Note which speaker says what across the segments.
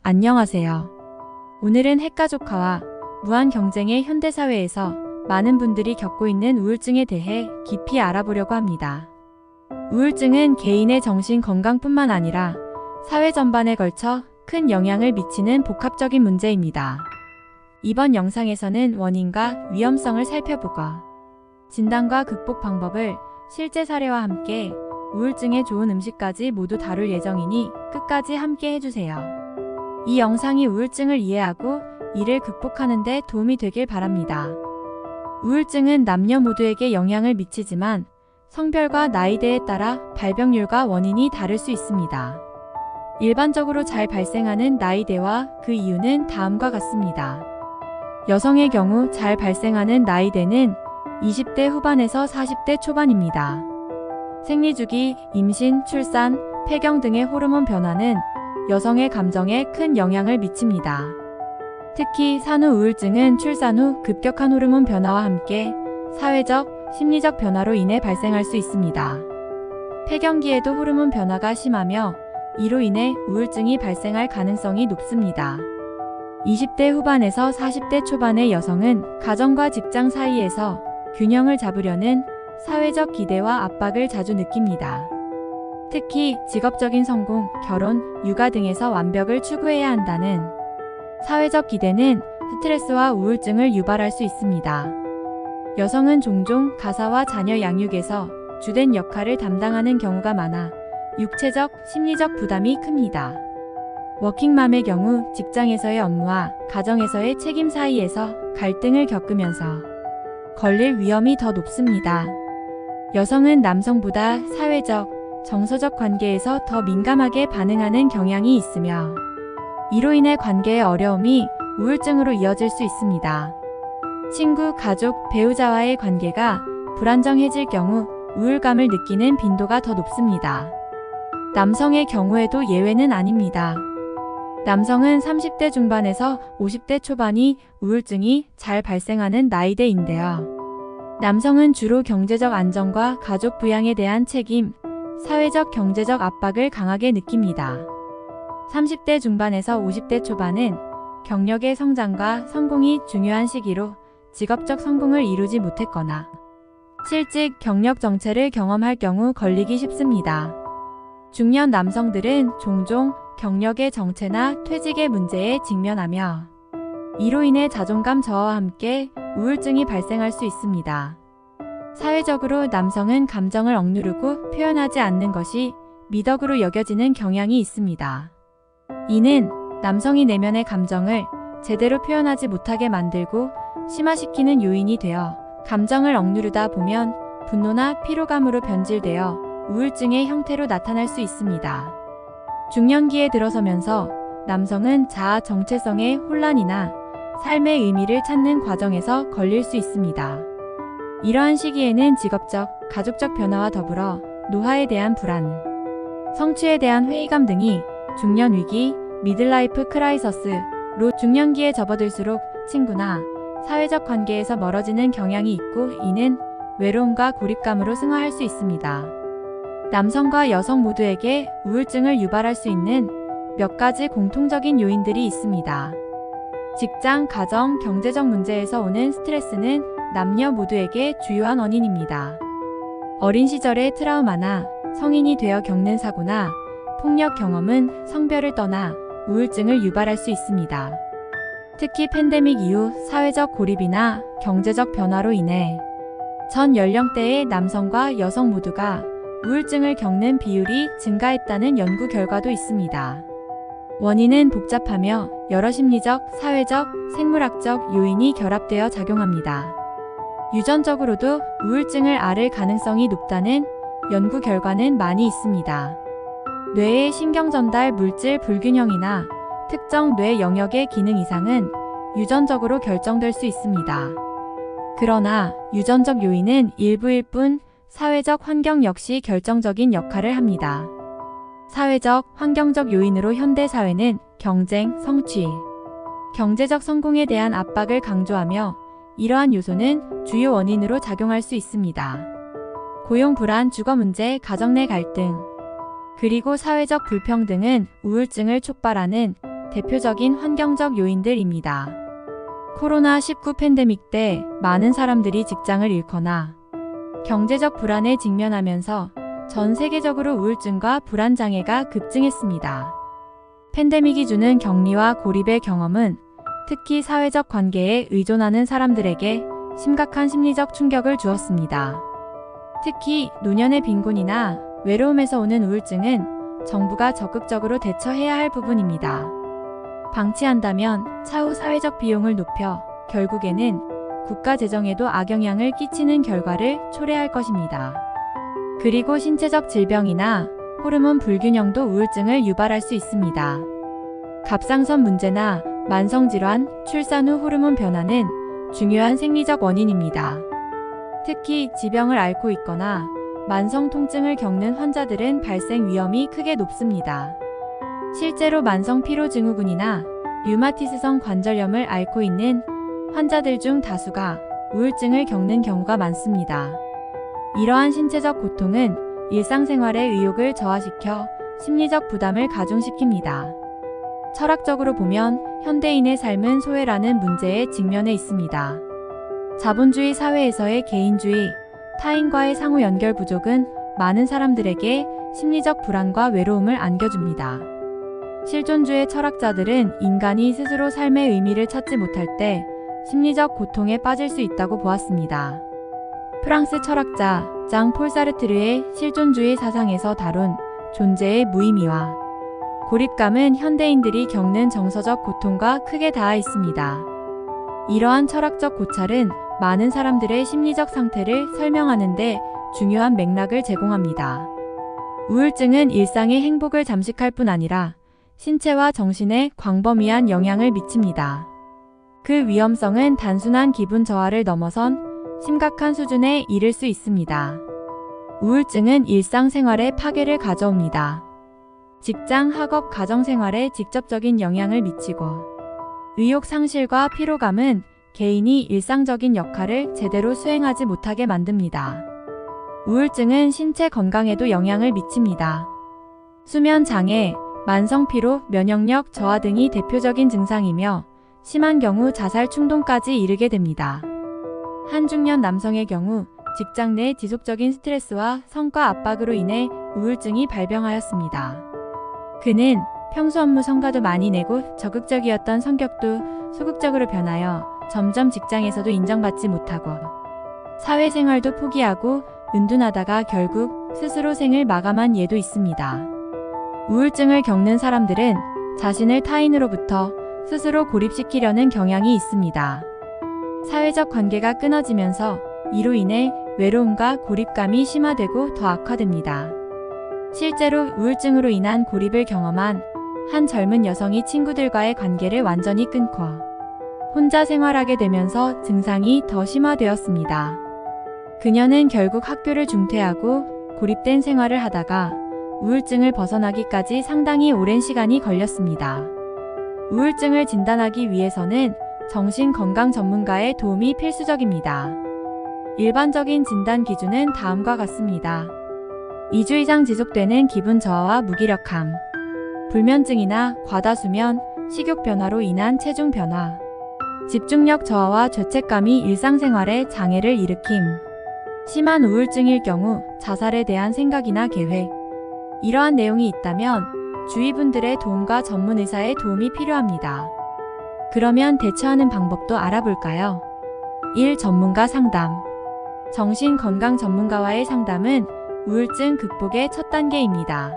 Speaker 1: 안녕하세요. 오늘은 핵가족화와 무한 경쟁의 현대사회에서 많은 분들이 겪고 있는 우울증에 대해 깊이 알아보려고 합니다. 우울증은 개인의 정신 건강뿐만 아니라 사회 전반에 걸쳐 큰 영향을 미치는 복합적인 문제입니다. 이번 영상에서는 원인과 위험성을 살펴보고 진단과 극복 방법을 실제 사례와 함께 우울증에 좋은 음식까지 모두 다룰 예정이니 끝까지 함께 해주세요. 이 영상이 우울증을 이해하고 이를 극복하는 데 도움이 되길 바랍니다. 우울증은 남녀 모두에게 영향을 미치지만 성별과 나이대에 따라 발병률과 원인이 다를 수 있습니다. 일반적으로 잘 발생하는 나이대와 그 이유는 다음과 같습니다. 여성의 경우 잘 발생하는 나이대는 20대 후반에서 40대 초반입니다. 생리주기, 임신, 출산, 폐경 등의 호르몬 변화는 여성의 감정에 큰 영향을 미칩니다. 특히 산후 우울증은 출산 후 급격한 호르몬 변화와 함께 사회적, 심리적 변화로 인해 발생할 수 있습니다. 폐경기에도 호르몬 변화가 심하며 이로 인해 우울증이 발생할 가능성이 높습니다. 20대 후반에서 40대 초반의 여성은 가정과 직장 사이에서 균형을 잡으려는 사회적 기대와 압박을 자주 느낍니다. 특히 직업적인 성공, 결혼, 육아 등에서 완벽을 추구해야 한다는 사회적 기대는 스트레스와 우울증을 유발할 수 있습니다. 여성은 종종 가사와 자녀 양육에서 주된 역할을 담당하는 경우가 많아 육체적, 심리적 부담이 큽니다. 워킹맘의 경우 직장에서의 업무와 가정에서의 책임 사이에서 갈등을 겪으면서 걸릴 위험이 더 높습니다. 여성은 남성보다 사회적, 정서적 관계에서 더 민감하게 반응하는 경향이 있으며 이로 인해 관계의 어려움이 우울증으로 이어질 수 있습니다. 친구, 가족, 배우자와의 관계가 불안정해질 경우 우울감을 느끼는 빈도가 더 높습니다. 남성의 경우에도 예외는 아닙니다. 남성은 30대 중반에서 50대 초반이 우울증이 잘 발생하는 나이대인데요. 남성은 주로 경제적 안정과 가족 부양에 대한 책임, 사회적 경제적 압박을 강하게 느낍니다. 30대 중반에서 50대 초반은 경력의 성장과 성공이 중요한 시기로 직업적 성공을 이루지 못했거나 실직, 경력 정체를 경험할 경우 걸리기 쉽습니다. 중년 남성들은 종종 경력의 정체나 퇴직의 문제에 직면하며 이로 인해 자존감 저하와 함께 우울증이 발생할 수 있습니다. 사회적으로 남성은 감정을 억누르고 표현하지 않는 것이 미덕으로 여겨지는 경향이 있습니다. 이는 남성이 내면의 감정을 제대로 표현하지 못하게 만들고 심화시키는 요인이 되어 감정을 억누르다 보면 분노나 피로감으로 변질되어 우울증의 형태로 나타날 수 있습니다. 중년기에 들어서면서 남성은 자아 정체성의 혼란이나 삶의 의미를 찾는 과정에서 걸릴 수 있습니다. 이러한 시기에는 직업적, 가족적 변화와 더불어 노화에 대한 불안, 성취에 대한 회의감 등이 중년 위기, 미들라이프 크라이서스로 중년기에 접어들수록 친구나 사회적 관계에서 멀어지는 경향이 있고 이는 외로움과 고립감으로 승화할 수 있습니다. 남성과 여성 모두에게 우울증을 유발할 수 있는 몇 가지 공통적인 요인들이 있습니다. 직장, 가정, 경제적 문제에서 오는 스트레스는 남녀 모두에게 주요한 원인입니다. 어린 시절의 트라우마나 성인이 되어 겪는 사고나 폭력 경험은 성별을 떠나 우울증을 유발할 수 있습니다. 특히 팬데믹 이후 사회적 고립이나 경제적 변화로 인해 전 연령대의 남성과 여성 모두가 우울증을 겪는 비율이 증가했다는 연구 결과도 있습니다. 원인은 복잡하며 여러 심리적, 사회적, 생물학적 요인이 결합되어 작용합니다. 유전적으로도 우울증을 앓을 가능성이 높다는 연구 결과는 많이 있습니다. 뇌의 신경전달 물질 불균형이나 특정 뇌 영역의 기능 이상은 유전적으로 결정될 수 있습니다. 그러나 유전적 요인은 일부일 뿐 사회적 환경 역시 결정적인 역할을 합니다. 사회적, 환경적 요인으로 현대 사회는 경쟁, 성취, 경제적 성공에 대한 압박을 강조하며 이러한 요소는 주요 원인으로 작용할 수 있습니다. 고용 불안, 주거 문제, 가정 내 갈등, 그리고 사회적 불평등은 우울증을 촉발하는 대표적인 환경적 요인들입니다. 코로나19 팬데믹 때 많은 사람들이 직장을 잃거나 경제적 불안에 직면하면서 전 세계적으로 우울증과 불안 장애가 급증했습니다. 팬데믹이 주는 격리와 고립의 경험은 특히 사회적 관계에 의존하는 사람들에게 심각한 심리적 충격을 주었습니다. 특히 노년의 빈곤이나 외로움에서 오는 우울증은 정부가 적극적으로 대처해야 할 부분입니다. 방치한다면 차후 사회적 비용을 높여 결국에는 국가 재정에도 악영향을 끼치는 결과를 초래할 것입니다. 그리고 신체적 질병이나 호르몬 불균형도 우울증을 유발할 수 있습니다. 갑상선 문제나 만성질환, 출산 후 호르몬 변화는 중요한 생리적 원인입니다. 특히 지병을 앓고 있거나 만성 통증을 겪는 환자들은 발생 위험이 크게 높습니다. 실제로 만성 피로증후군이나 류마티스성 관절염을 앓고 있는 환자들 중 다수가 우울증을 겪는 경우가 많습니다. 이러한 신체적 고통은 일상생활의 의욕을 저하시켜 심리적 부담을 가중시킵니다. 철학적으로 보면 현대인의 삶은 소외라는 문제에 직면해 있습니다. 자본주의 사회에서의 개인주의, 타인과의 상호 연결 부족은 많은 사람들에게 심리적 불안과 외로움을 안겨줍니다. 실존주의 철학자들은 인간이 스스로 삶의 의미를 찾지 못할 때 심리적 고통에 빠질 수 있다고 보았습니다. 프랑스 철학자 장 폴 사르트르의 실존주의 사상에서 다룬 존재의 무의미와 고립감은 현대인들이 겪는 정서적 고통과 크게 닿아 있습니다. 이러한 철학적 고찰은 많은 사람들의 심리적 상태를 설명하는 데 중요한 맥락을 제공합니다. 우울증은 일상의 행복을 잠식할 뿐 아니라 신체와 정신에 광범위한 영향을 미칩니다. 그 위험성은 단순한 기분 저하를 넘어선 심각한 수준에 이를 수 있습니다. 우울증은 일상생활에 파괴를 가져옵니다. 직장, 학업, 가정생활에 직접적인 영향을 미치고 의욕 상실과 피로감은 개인이 일상적인 역할을 제대로 수행하지 못하게 만듭니다. 우울증은 신체 건강에도 영향을 미칩니다. 수면 장애, 만성 피로, 면역력 저하 등이 대표적인 증상이며 심한 경우 자살 충동까지 이르게 됩니다. 한 중년 남성의 경우 직장 내 지속적인 스트레스와 성과 압박으로 인해 우울증이 발병하였습니다. 그는 평소 업무 성과도 많이 내고 적극적이었던 성격도 소극적으로 변하여 점점 직장에서도 인정받지 못하고 사회생활도 포기하고 은둔하다가 결국 스스로 생을 마감한 예도 있습니다. 우울증을 겪는 사람들은 자신을 타인으로부터 스스로 고립시키려는 경향이 있습니다. 사회적 관계가 끊어지면서 이로 인해 외로움과 고립감이 심화되고 더 악화됩니다. 실제로 우울증으로 인한 고립을 경험한 한 젊은 여성이 친구들과의 관계를 완전히 끊고 혼자 생활하게 되면서 증상이 더 심화되었습니다. 그녀는 결국 학교를 중퇴하고 고립된 생활을 하다가 우울증을 벗어나기까지 상당히 오랜 시간이 걸렸습니다. 우울증을 진단하기 위해서는 정신건강 전문가의 도움이 필수적입니다. 일반적인 진단 기준은 다음과 같습니다. 2주 이상 지속되는 기분 저하와 무기력함, 불면증이나 과다수면, 식욕 변화로 인한 체중 변화, 집중력 저하와 죄책감이 일상생활에 장애를 일으킴, 심한 우울증일 경우 자살에 대한 생각이나 계획, 이러한 내용이 있다면 주위 분들의 도움과 전문 의사의 도움이 필요합니다. 그러면 대처하는 방법도 알아볼까요? 1. 전문가 상담. 정신건강 전문가와의 상담은 우울증 극복의 첫 단계입니다.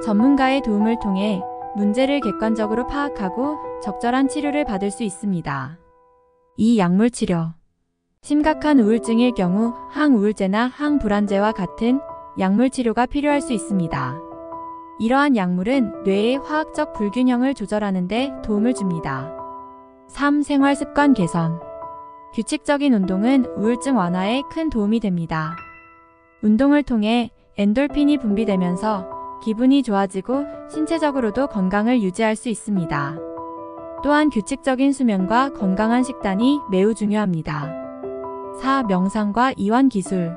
Speaker 1: 전문가의 도움을 통해 문제를 객관적으로 파악하고 적절한 치료를 받을 수 있습니다. 2. 약물 치료. 심각한 우울증일 경우 항우울제나 항불안제와 같은 약물 치료가 필요할 수 있습니다. 이러한 약물은 뇌의 화학적 불균형을 조절하는 데 도움을 줍니다. 3. 생활 습관 개선. 규칙적인 운동은 우울증 완화에 큰 도움이 됩니다. 운동을 통해 엔돌핀이 분비되면서 기분이 좋아지고 신체적으로도 건강을 유지할 수 있습니다. 또한 규칙적인 수면과 건강한 식단이 매우 중요합니다. 4. 명상과 이완 기술.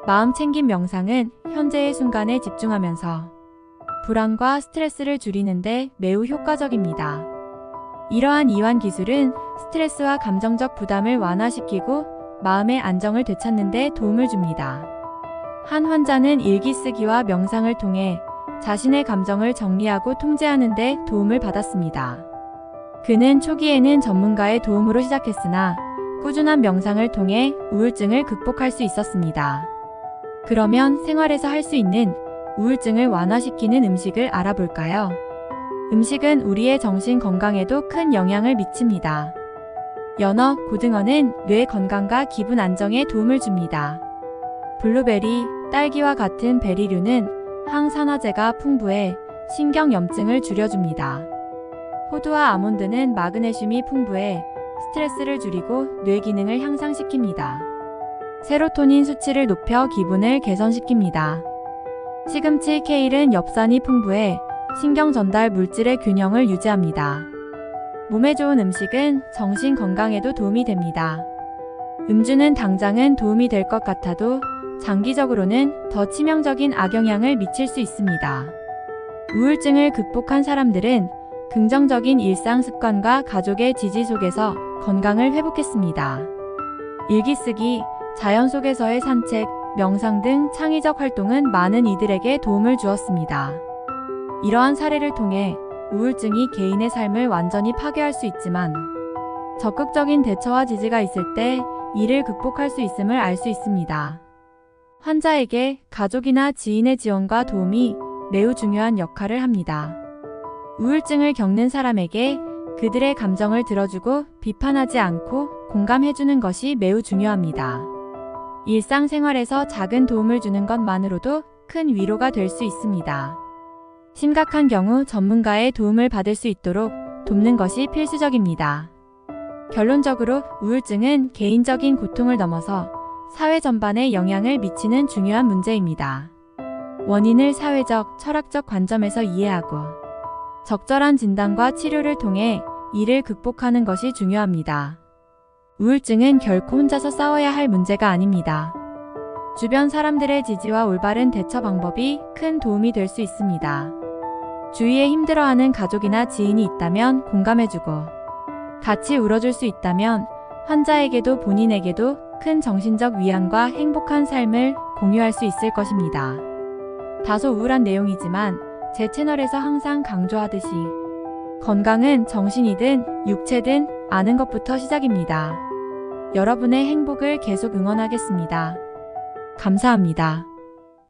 Speaker 1: 마음 챙김 명상은 현재의 순간에 집중하면서 불안과 스트레스를 줄이는데 매우 효과적입니다. 이러한 이완 기술은 스트레스와 감정적 부담을 완화시키고 마음의 안정을 되찾는 데 도움을 줍니다. 한 환자는 일기 쓰기와 명상을 통해 자신의 감정을 정리하고 통제하는 데 도움을 받았습니다. 그는 초기에는 전문가의 도움으로 시작했으나 꾸준한 명상을 통해 우울증을 극복할 수 있었습니다. 그러면 생활에서 할 수 있는 우울증을 완화시키는 음식을 알아볼까요? 음식은 우리의 정신 건강에도 큰 영향을 미칩니다. 연어, 고등어는 뇌 건강과 기분 안정에 도움을 줍니다. 블루베리, 딸기와 같은 베리류는 항산화제가 풍부해 신경염증을 줄여줍니다. 호두와 아몬드는 마그네슘이 풍부해 스트레스를 줄이고 뇌 기능을 향상시킵니다. 세로토닌 수치를 높여 기분을 개선시킵니다. 시금치, 케일은 엽산이 풍부해 신경 전달 물질의 균형을 유지합니다. 몸에 좋은 음식은 정신 건강에도 도움이 됩니다. 음주는 당장은 도움이 될 것 같아도 장기적으로는 더 치명적인 악영향을 미칠 수 있습니다. 우울증을 극복한 사람들은 긍정적인 일상 습관과 가족의 지지 속에서 건강을 회복했습니다. 일기 쓰기, 자연 속에서의 산책, 명상 등 창의적 활동은 많은 이들에게 도움을 주었습니다. 이러한 사례를 통해 우울증이 개인의 삶을 완전히 파괴할 수 있지만 적극적인 대처와 지지가 있을 때 이를 극복할 수 있음을 알 수 있습니다. 환자에게 가족이나 지인의 지원과 도움이 매우 중요한 역할을 합니다. 우울증을 겪는 사람에게 그들의 감정을 들어주고 비판하지 않고 공감해주는 것이 매우 중요합니다. 일상생활에서 작은 도움을 주는 것만으로도 큰 위로가 될 수 있습니다. 심각한 경우 전문가의 도움을 받을 수 있도록 돕는 것이 필수적입니다. 결론적으로 우울증은 개인적인 고통을 넘어서 사회 전반에 영향을 미치는 중요한 문제입니다. 원인을 사회적, 철학적 관점에서 이해하고 적절한 진단과 치료를 통해 이를 극복하는 것이 중요합니다. 우울증은 결코 혼자서 싸워야 할 문제가 아닙니다. 주변 사람들의 지지와 올바른 대처 방법이 큰 도움이 될 수 있습니다. 주위에 힘들어하는 가족이나 지인이 있다면 공감해주고 같이 울어줄 수 있다면 환자에게도 본인에게도 큰 정신적 위안과 행복한 삶을 공유할 수 있을 것입니다. 다소 우울한 내용이지만 제 채널에서 항상 강조하듯이 건강은 정신이든 육체든 아는 것부터 시작입니다. 여러분의 행복을 계속 응원하겠습니다. 감사합니다.